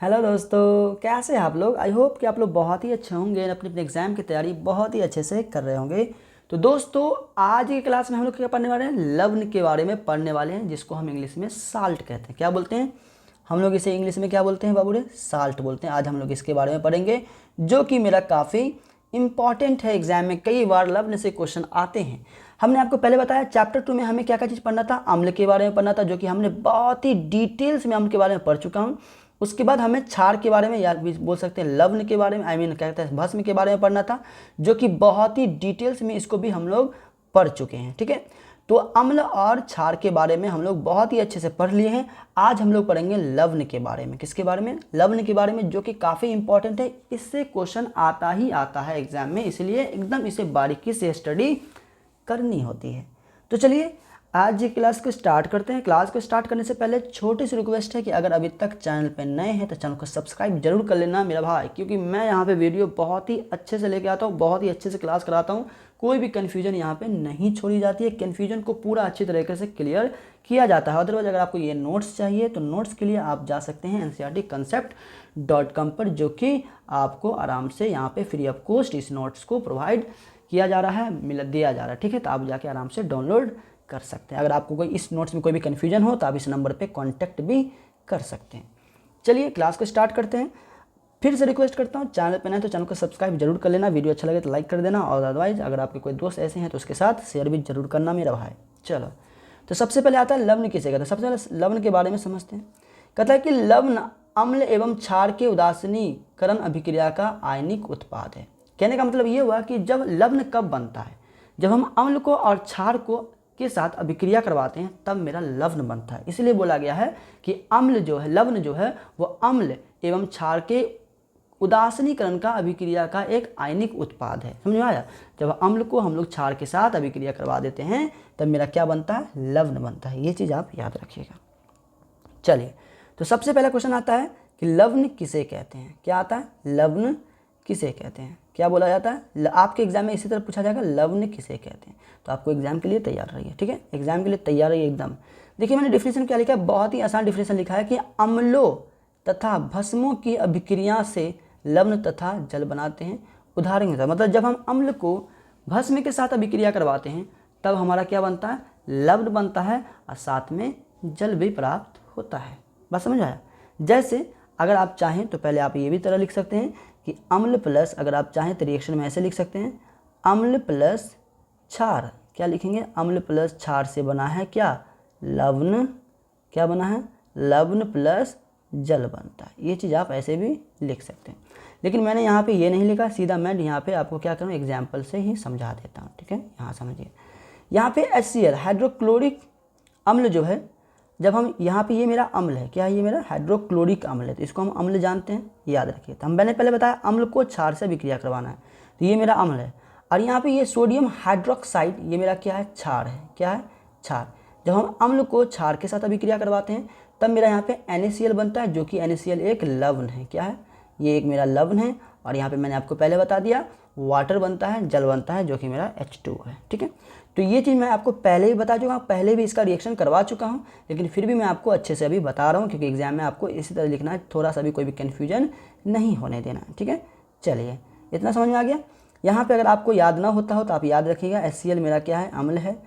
Hello दोस्तों, कैसे हैं आप लोग। आई होप कि आप लोग बहुत ही अच्छे होंगे, अपने अपने एग्ज़ाम की तैयारी बहुत ही अच्छे से कर रहे होंगे। तो दोस्तों, आज की क्लास में हम लोग क्या पढ़ने वाले हैं, लवण के बारे में पढ़ने वाले हैं, जिसको हम इंग्लिश में साल्ट कहते हैं। क्या बोलते हैं हम लोग इसे इंग्लिश में, क्या बोलते हैं बाबूरे, साल्ट बोलते हैं। आज हम लोग इसके बारे में पढ़ेंगे, जो कि मेरा काफ़ी इंपॉर्टेंट है। एग्जाम में कई बार लवण से क्वेश्चन आते हैं। हमने आपको पहले बताया चैप्टर 2 में हमें क्या क्या चीज़ पढ़ना था, अम्ल के बारे में पढ़ना था, जो कि हमने बहुत ही डिटेल्स में अम्ल के बारे में पढ़ चुका हूँ। उसके बाद हमें क्षार के बारे में, या भी बोल सकते हैं लवण के बारे में, क्या कहते हैं, भस्म के बारे में पढ़ना था, जो कि बहुत ही डिटेल्स में इसको भी हम लोग पढ़ चुके हैं। ठीक है, तो अम्ल और क्षार के बारे में हम लोग बहुत ही अच्छे से पढ़ लिए हैं। आज हम लोग पढ़ेंगे लवण के बारे में। किसके बारे में, लवण के बारे में, जो कि काफ़ी इंपॉर्टेंट है। इससे क्वेश्चन आता ही आता है एग्जाम में, इसलिए एकदम इसे बारीकी से स्टडी करनी होती है। तो चलिए आज ये क्लास को स्टार्ट करते हैं। क्लास को स्टार्ट करने से पहले छोटी सी रिक्वेस्ट है कि अगर अभी तक चैनल पे नए हैं तो चैनल को सब्सक्राइब जरूर कर लेना मेरा भाई, क्योंकि मैं यहाँ पे वीडियो बहुत ही अच्छे से लेके आता हूँ, बहुत ही अच्छे से क्लास कराता हूँ। कोई भी कन्फ्यूजन यहाँ पे नहीं छोड़ी जाती है, कन्फ्यूजन को पूरा अच्छी तरीके से क्लियर किया जाता है। अदरवाइज अगर आपको ये नोट्स चाहिए तो नोट्स के लिए आप जा सकते हैं ncrtconcept.com पर, जो कि आपको आराम से यहाँ पे फ्री ऑफ कॉस्ट इस नोट्स को प्रोवाइड किया जा रहा है, दिया जा रहा है। ठीक है, तो आप जाके आराम से डाउनलोड कर सकते हैं। अगर आपको कोई इस नोट्स में कोई भी कन्फ्यूजन हो तो आप इस नंबर पे कांटेक्ट भी कर सकते हैं। चलिए क्लास को स्टार्ट करते हैं। फिर से रिक्वेस्ट करता हूँ, चैनल पे नए तो चैनल को सब्सक्राइब जरूर कर लेना, वीडियो अच्छा लगे तो लाइक कर देना, और अदरवाइज अगर आपके कोई दोस्त ऐसे हैं तो उसके साथ शेयर भी जरूर करना मेरा भाई। चलो, तो सबसे पहले आता है लवण किसे कहते हैं। सबसे पहले लवण के बारे में समझते हैं। कहता है कि लवण अम्ल एवं क्षार के उदासीनीकरण अभिक्रिया का आयनिक उत्पाद है। कहने का मतलब ये हुआ कि जब लवण कब बनता है, जब हम अम्ल को और क्षार को के साथ अभिक्रिया करवाते हैं तब मेरा लवण बनता है। इसलिए बोला गया है कि अम्ल जो है, लवण जो है, वो अम्ल एवं क्षार के उदासीनीकरण का अभिक्रिया का एक आयनिक उत्पाद है। समझ में आया। जब अम्ल को हम लोग क्षार के साथ अभिक्रिया करवा देते हैं तब मेरा क्या बनता है, लवण बनता है। ये चीज़ आप याद रखिएगा। चलिए, तो सबसे पहला क्वेश्चन आता है कि लवण किसे कहते हैं। क्या आता है, लवण किसे कहते हैं, क्या बोला जाता है। आपके एग्जाम में इसी तरह पूछा जाएगा, लवण किसे कहते हैं। तो आपको एग्जाम के लिए तैयार रहिए। ठीक है, एग्जाम के लिए तैयार रहिए एकदम। देखिए मैंने डिफिनेशन क्या लिखा है, बहुत ही आसान डिफिनेशन लिखा है कि अम्लों तथा भस्मों की अभिक्रिया से लवण तथा जल बनाते हैं। उदाहरण के साथ, मतलब जब हम अम्ल को भस्म के साथ अभिक्रिया करवाते हैं तब हमारा क्या बनता है, लवण बनता है, और साथ में जल भी प्राप्त होता है। बस समझ आया। जैसे अगर आप चाहें तो पहले आप ये भी तरह लिख सकते हैं कि अम्ल प्लस, अगर आप चाहें तो रिएक्शन में ऐसे लिख सकते हैं, अम्ल प्लस क्षार। क्या लिखेंगे, अम्ल प्लस क्षार से बना है क्या, लवण। क्या बना है, लवण प्लस जल बनता है। ये चीज़ आप ऐसे भी लिख सकते हैं, लेकिन मैंने यहाँ पे ये नहीं लिखा, सीधा मैं यहाँ पे आपको क्या करूँ, एग्जाम्पल से ही समझा देता हूँ। ठीक है, यहाँ समझिए। यहाँ पे HCl हाइड्रोक्लोरिक अम्ल जो है, जब हम यहाँ पे, ये मेरा अम्ल है, क्या है, ये मेरा हाइड्रोक्लोरिक अम्ल है, तो इसको हम अम्ल जानते हैं, याद रखिए। तो मैंने पहले बताया अम्ल को क्षार से अभिक्रिया करवाना है, तो ये मेरा अम्ल है। और यहाँ पे ये सोडियम हाइड्रोक्साइड, ये मेरा क्या है, क्षार है। क्या है, क्षार। जब हम अम्ल को क्षार के साथ अभिक्रिया करवाते हैं तब मेरा यहाँ पे NaCl बनता है, जो कि NaCl एक लवण है। क्या है, ये एक मेरा लवण है। और यहाँ पे मैंने आपको पहले बता दिया वाटर बनता है, जल बनता है, जो कि मेरा H2 है। ठीक है, तो ये चीज़ मैं आपको पहले ही बता चुका हूँ, पहले भी इसका रिएक्शन करवा चुका हूँ, लेकिन फिर भी मैं आपको अच्छे से अभी बता रहा हूँ, क्योंकि एग्जाम में आपको इसी तरह लिखना है, थोड़ा सा भी कोई भी कन्फ्यूजन नहीं होने देना है। ठीक है, चलिए इतना समझ में आ गया। यहाँ पे अगर आपको याद ना होता हो तो आप याद रखिएगा, HCl मेरा क्या है, अम्ल है।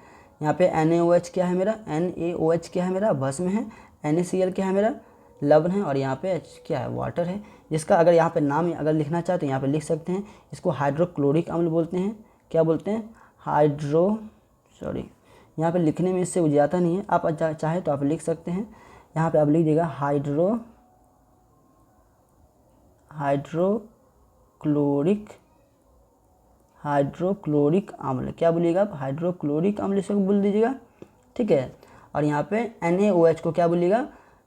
यहाँ पे NaOH क्या है मेरा, NaOH क्या है मेरा, भस्म है। NaCl क्या है मेरा, लवण है। और यहाँ पे H क्या है, वाटर है, जिसका अगर यहाँ पे नाम अगर लिखना चाहे तो यहाँ पे लिख सकते हैं। इसको हाइड्रोक्लोरिक अम्ल बोलते हैं। क्या बोलते हैं, यहाँ पे लिखने में इससे उजाता नहीं है, आप चाहे तो आप लिख सकते हैं। यहाँ पे आप लिख दीजिएगा हाइड्रोक्लोरिक अम्ल। क्या बोलिएगा आप, हाइड्रोक्लोरिक अम्ल इसे बोल दीजिएगा। ठीक है, और यहाँ पे NaOH को क्या बोलिएगा,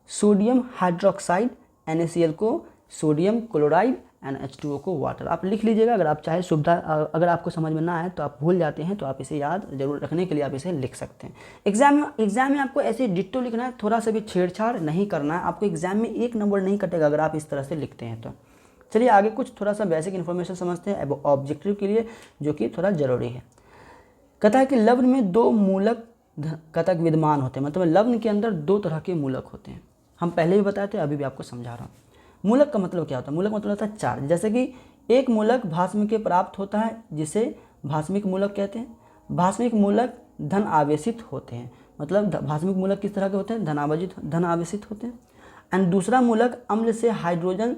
सोडियम हाइड्रोक्साइड, NaCl को सोडियम क्लोराइड, एंड H2O को वाटर। आप लिख लीजिएगा, अगर आप चाहे सुविधा, अगर आपको समझ में ना आए तो आप भूल जाते हैं, तो आप इसे याद जरूर रखने के लिए आप इसे लिख सकते हैं। एग्जाम में आपको ऐसे डिट्टो लिखना है, थोड़ा सा भी छेड़छाड़ नहीं करना है। आपको एग्जाम में 1 नंबर नहीं कटेगा अगर आप इस तरह से लिखते हैं। तो चलिए आगे कुछ थोड़ा सा बेसिक इन्फॉर्मेशन समझते हैं ऑब्जेक्टिव के लिए, जो कि थोड़ा ज़रूरी है। कहता है कि लवण में 2 मूलक घटक विद्यमान होते हैं, मतलब लवण के अंदर 2 तरह के मूलक होते हैं। हम पहले भी बताए थे, अभी भी आपको समझा रहा हूँ। मूलक का मतलब क्या होता है? मूलक मतलब होता है चार्ज। जैसे कि एक मूलक भास्म के प्राप्त होता है जिसे भास्मिक मूलक कहते हैं। भास्मिक मूलक धन आवेशित होते हैं, मतलब भास्मिक मूलक किस तरह के होते हैं? धन आवेशित होते हैं। एंड दूसरा मूलक अम्ल से हाइड्रोजन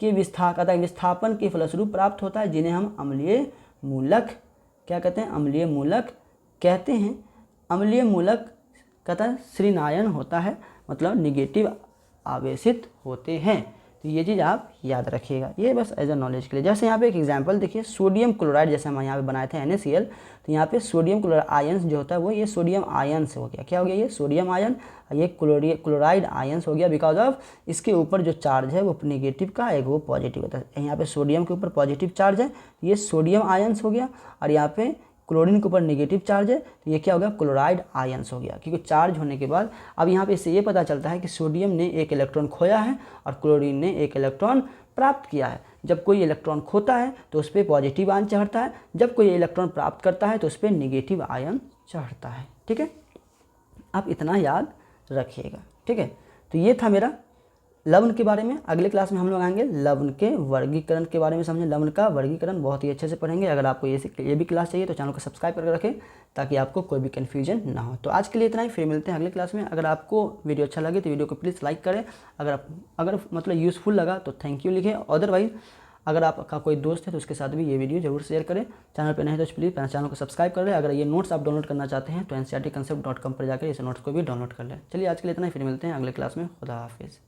के विस्थापन के फलस्वरूप प्राप्त होता है, जिन्हें हम अम्लीय मूलक क्या कहते हैं? अम्लीय मूलक कहते हैं। अम्लीय मूलक कहता श्रीनायन होता है, मतलब निगेटिव आवेशित होते हैं। तो ये चीज़ आप याद रखिएगा, ये बस एज अ नॉलेज के लिए। जैसे यहाँ पे एक एग्जांपल देखिए, सोडियम क्लोराइड, जैसे हम यहाँ पे बनाए थे NaCl, तो यहाँ पे सोडियम क्लोराइड आयंस जो होता है वो ये सोडियम आयंस हो गया। क्या हो गया? ये सोडियम आयन, ये क्लोराइड आयंस हो गया, बिकॉज ऑफ इसके ऊपर जो चार्ज है वो नेगेटिव का, एक वो पॉजिटिव होता है। यहाँ पे सोडियम के ऊपर पॉजिटिव चार्ज है, ये सोडियम आयंस हो गया, और यहाँ पे क्लोरीन के ऊपर नेगेटिव चार्ज है, तो ये क्या हो गया? क्लोराइड आयंस हो गया। क्योंकि चार्ज होने के बाद अब यहाँ पे इससे ये पता चलता है कि सोडियम ने एक इलेक्ट्रॉन खोया है और क्लोरीन ने एक इलेक्ट्रॉन प्राप्त किया है। जब कोई इलेक्ट्रॉन खोता है तो उस पर पॉजिटिव आयन चढ़ता है, जब कोई इलेक्ट्रॉन प्राप्त करता है तो उस पर निगेटिव आयन चढ़ता है। ठीक है, आप इतना याद रखिएगा। ठीक है, तो ये था मेरा लवण के बारे में। अगले क्लास में हम लोग आएंगे लवण के वर्गीकरण के बारे में समझें। लवण का वर्गीकरण बहुत ही अच्छे से पढ़ेंगे। अगर आपको ये भी क्लास चाहिए तो चैनल को सब्सक्राइब करके रखें, ताकि आपको कोई भी कन्फ्यूजन ना हो। तो आज के लिए इतना ही, फिर मिलते हैं अगले क्लास में। अगर आपको वीडियो अच्छा लगे तो वीडियो को प्लीज़ लाइक करें। अगर मतलब यूज़फुल लगा तो थैंक यू लिखें। अदरवाइज अगर आपका कोई दोस्त है तो उसके साथ भी ये वीडियो जरूर शेयर करें। चैनल पर नहीं तो प्लीज़ चैनल को सब्सक्राइब कर लें। अगर ये नोट्स आप डाउनलोड करना चाहते हैं तो ncrtconcept.com पर जाकर इस नोट्स को भी डाउनलोड कर लें। चलिए आज के लिए इतना ही, फिर मिलते हैं अगले क्लास में। खुदा हाफिज़।